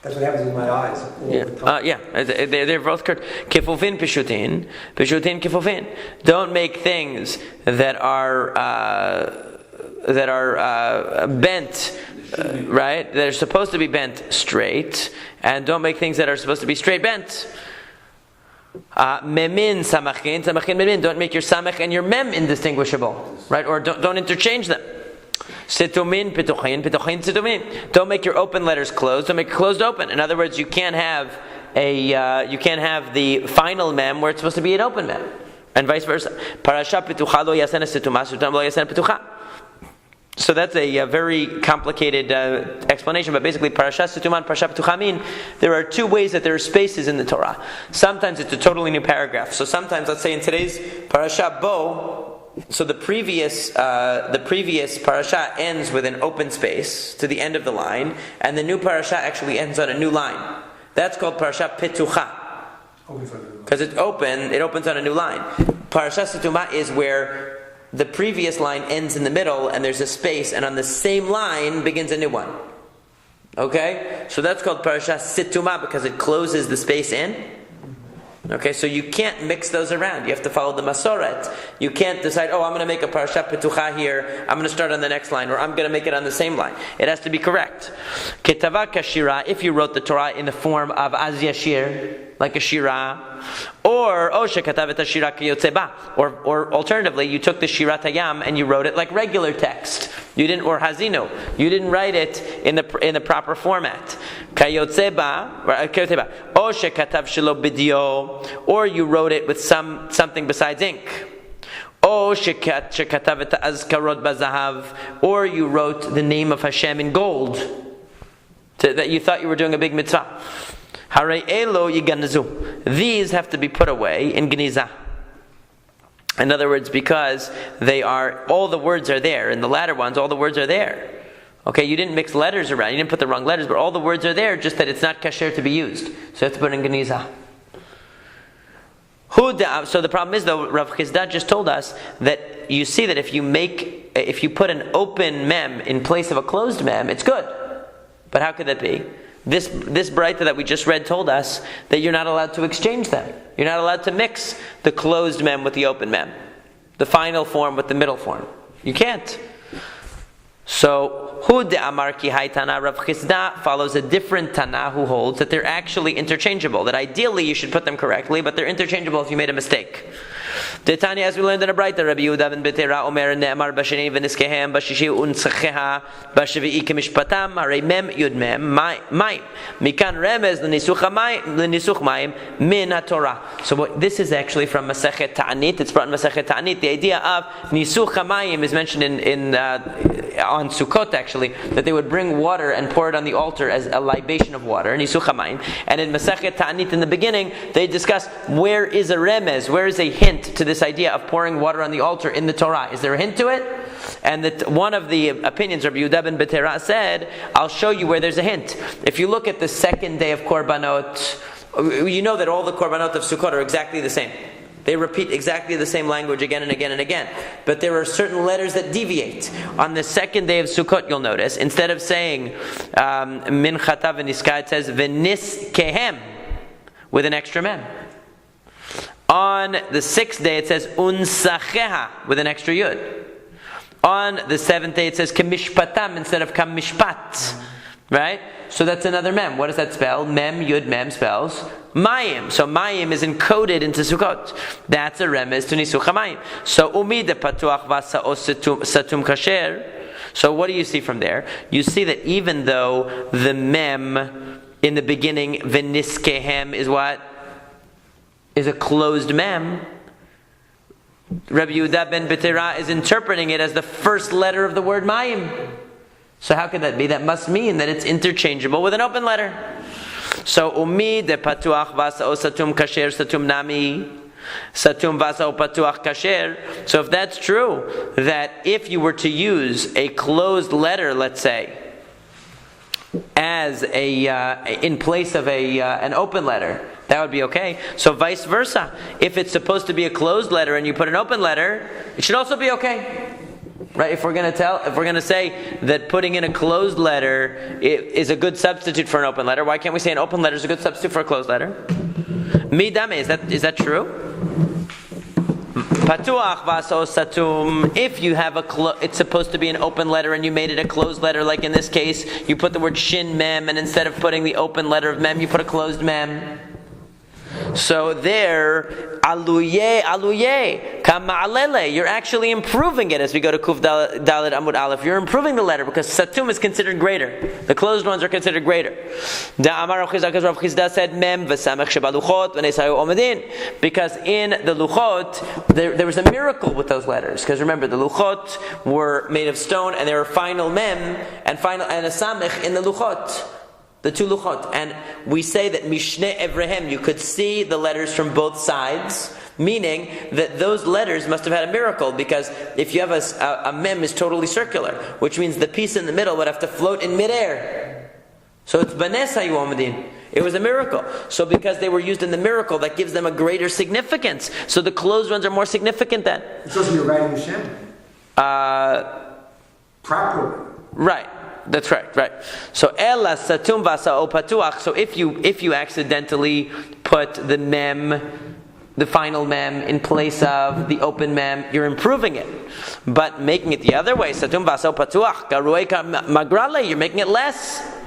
That's what happens with my eyes. They're both curved. Kifufin pishutin kifufin. Don't make things that are bent, right? They're supposed to be bent straight, and don't make things that are supposed to be straight bent. Memin samachin memin. Don't make your samach and your mem indistinguishable, right? Or don't interchange them. Situmin, pituchin, situmin. Don't make your open letters closed. Don't make it closed open. In other words, you can't have the final mem where it's supposed to be an open mem, and vice versa. Parasha pitucha lo yasena situma, sutam lo yasena pitucha. So that's a very complicated explanation, but basically, parasha situma and parasha pitucha mean there are 2 ways that there are spaces in the Torah. Sometimes it's a totally new paragraph. So sometimes, let's say in today's parasha bo. So the previous parasha ends with an open space to the end of the line, and the new parasha actually ends on a new line. That's called parasha pitucha, because it's open. It opens on a new line. Parasha situma is where the previous line ends in the middle, and there's a space, and on the same line begins a new one. Okay, so that's called parasha situma because it closes the space in. Okay, so you can't mix those around. You have to follow the Masoret. You can't decide, I'm going to make a Parashat Petucha here, I'm going to start on the next line, or I'm going to make it on the same line. It has to be correct. Ketava kashira, if you wrote the Torah in the form of Az Yashir, like a Shira, or Shekatavet Shira Kiyotzeba, or alternatively, you took the Shirat Hayam and you wrote it like regular text. You didn't, or Hazino, you didn't write it in the proper format. Kayotzeba, O Shekatav Shelo B'dio, or you wrote it with something besides ink. O Shekatavet Azkarot Bazahav, or you wrote the name of Hashem in gold, that you thought you were doing a big mitzvah. Harei elo yiganazu. These have to be put away in geniza. In other words, because all the words are there. In the latter ones, all the words are there. Okay, you didn't mix letters around. You didn't put the wrong letters, but all the words are there, just that it's not kasher to be used. So you have to put it in geniza. So the problem is, though, Rav Chisda just told us that you see that if you put an open mem in place of a closed mem, it's good. But how could that be? This Braita that we just read told us that you're not allowed to exchange them. You're not allowed to mix the closed mem with the open mem, the final form with the middle form. You can't. So, Hud Amar Ki Hai Tana, Rav Chisda follows a different Tana who holds that they're actually interchangeable. That ideally you should put them correctly, but they're interchangeable if you made a mistake. The Tanya, as we learned in a Braita, Rabbi Yehuda ben Betera Omer Ne'amar B'Sheni v'Niskehem B'Shishi U'Nsacheha B'Shvi'i K'Mishpatam Harei Mem Yud Mem Mayim Mikan Remez L'Nisuch Mayim Min HaTorah. So this is actually from Masekhet Ta'anit. It's brought in Masekhet Ta'anit. The idea of Nisuch Mayim is mentioned on Sukkot, actually, that they would bring water and pour it on the altar as a libation of water, Nisuch Mayim. And in Masekhet Ta'anit in the beginning, they discuss where is a remez, where is a hint to this idea of pouring water on the altar in the Torah. Is there a hint to it? And that one of the opinions, Rabbi Yehuda ben Betera said, I'll show you where there's a hint. If you look at the second day of Korbanot, you know that all the Korbanot of Sukkot are exactly the same. They repeat exactly the same language again and again and again. But there are certain letters that deviate. On the second day of Sukkot, you'll notice, instead of saying Min Chata v'Niska, it says V'Nis Kehem, with an extra mem. On the sixth day, it says Unsacheha, with an extra yud. On the seventh day, it says Kamishpatam instead of Kamishpat. Right? So that's another mem. What does that spell? Mem, yud, mem spells Mayim. So Mayim is encoded into Sukkot. That's a remez to Nisuch HaMayim. So Umid patuach v'sa'os satum kasher. So what do you see from there? You see that even though the mem in the beginning, V'niskehem, is what? Is a closed mem. Rabbi Yehuda ben Betera is interpreting it as the first letter of the word Mayim. So how could that be? That must mean that it's interchangeable with an open letter. So umi de patuach vasa o satum kasher satum nami satum vasa o patuach kasher. So if that's true, that if you were to use a closed letter, let's say, as in place of an open letter, that would be okay. So vice versa, if it's supposed to be a closed letter and you put an open letter, it should also be okay. Right? If we're going to say that putting in a closed letter is a good substitute for an open letter, why can't we say an open letter is a good substitute for a closed letter? Midame, is that true? Patuach vaso satum. If you have it's supposed to be an open letter and you made it a closed letter, like in this case, you put the word shin mem, and instead of putting the open letter of mem, you put a closed mem. So there, aluye, kama'alele, you're actually improving it as we go to Kuf Dalet Amud Aleph. You're improving the letter because satum is considered greater. The closed ones are considered greater. Da'amar Rav Chisda said, mem v'samech shebaluchot v'nesayu omedin. Because in the luchot, there was a miracle with those letters. Because remember, the luchot were made of stone and there were final mem and a samech in the luchot. The two luchot. And we say that Mishneh Evrehem, you could see the letters from both sides, meaning that those letters must have had a miracle, because if you have a mem is totally circular, which means the piece in the middle would have to float in midair. So it's Banes Hayu Omedin. It was a miracle. So because they were used in the miracle, that gives them a greater significance. So the closed ones are more significant then. It's supposed to be writing Hashem. Properly. Right. That's correct, right. So ela satum vasa o patuach. So if you accidentally put the mem, the final mem, in place of the open mem, you're improving it. But making it the other way, satum vasa o patuach, garuei magrale, you're making it less.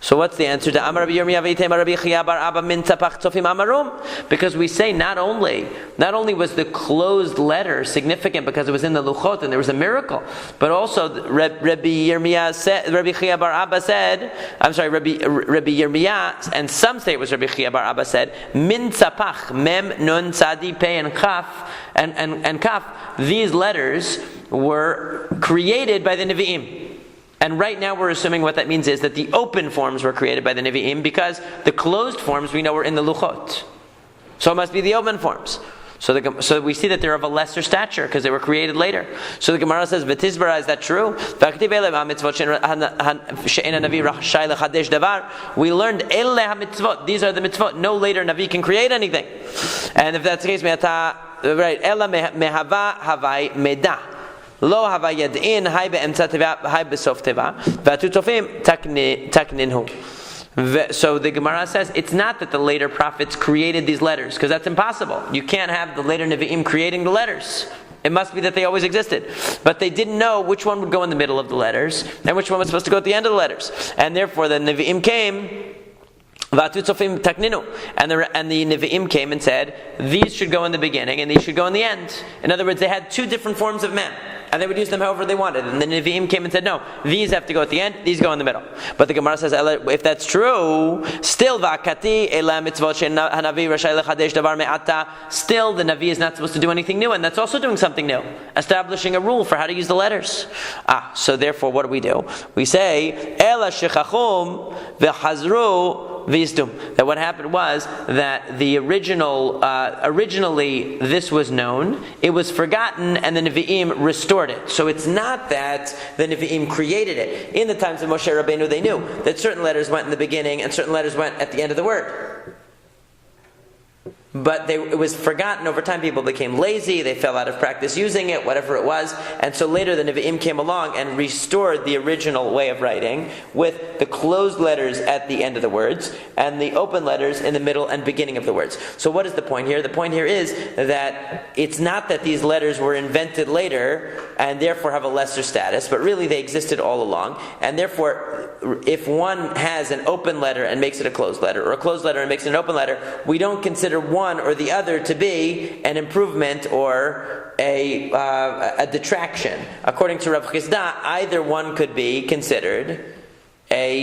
So what's the answer to Amar Rabbi Yirmiyah v'Yitema Rabbi Chia bar Abba min tzapach tzofim amarum? Because we say not only was the closed letter significant because it was in the luchot and there was a miracle, but also Rabbi Yirmiyah said, Rabbi Chia bar Abba said, Rabbi Yirmiyah, and some say it was Rabbi Chia bar Abba said, min tzapach mem nun tzadi pei and kaf and kaf. These letters were created by the Nevi'im. And right now we're assuming what that means is that the open forms were created by the Nevi'im because the closed forms we know were in the Luchot. So it must be the open forms. So we see that they're of a lesser stature because they were created later. So the Gemara says, "V'tizbara, is that true?" We learned ele ha-mitzvot. These are the mitzvot. No later Navi can create anything. And if that's the case, right? Ela mehava havai medah. Lo hava yad'in hay be'emtza teva hay besof teva v'atu tofim takninhu. So the Gemara says it's not that the later prophets created these letters because that's impossible. You can't have the later Nevi'im creating the letters. It must be that they always existed. But they didn't know which one would go in the middle of the letters and which one was supposed to go at the end of the letters. And therefore the Nevi'im came. And the Nevi'im came and said, these should go in the beginning and these should go in the end. In other words, they had two different forms of men. And they would use them however they wanted. And the Nevi'im came and said, no, these have to go at the end, these go in the middle. But the Gemara says, if that's true, still still the Navi is not supposed to do anything new, and that's also doing something new, establishing a rule for how to use the letters. So therefore, what do? We say, Ela shechachum v'chazru v'yizdum. That what happened was that the originally this was known, it was forgotten, and the Nevi'im restored it. So it's not that the Nevi'im created it. In the times of Moshe Rabbeinu, they knew that certain letters went in the beginning and certain letters went at the end of the word. But it was forgotten over time. People became lazy, they fell out of practice using it, whatever it was. And so later the Nevi'im came along and restored the original way of writing with the closed letters at the end of the words and the open letters in the middle and beginning of the words. So what is the point here? The point here is that it's not that these letters were invented later and therefore have a lesser status, but really they existed all along. And therefore, if one has an open letter and makes it a closed letter, or a closed letter and makes it an open letter, we don't consider one or the other to be an improvement or a detraction. According to Rav Chisda, either one could be considered a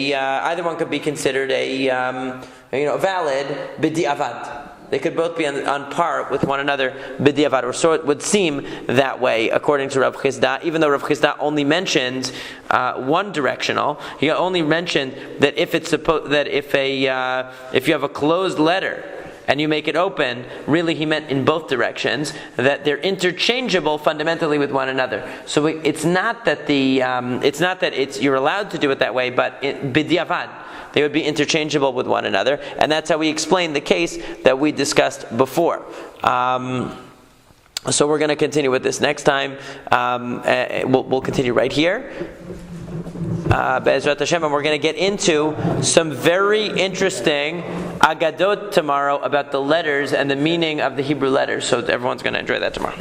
valid b'di'avad. They could both be on par with one another b'di'avad, or so it would seem that way according to Rav Chisda. Even though Rav Chisda only mentioned one directional, he only mentioned that if you have a closed letter and you make it open, really he meant in both directions, that they're interchangeable fundamentally with one another. So it's not that you're allowed to do it that way, but b'di'avad, they would be interchangeable with one another, and that's how we explain the case that we discussed before. So we're going to continue with this next time. We'll continue right here. Be'ezrat Hashem, and we're going to get into some very interesting agadot tomorrow about the letters and the meaning of the Hebrew letters. So everyone's going to enjoy that tomorrow.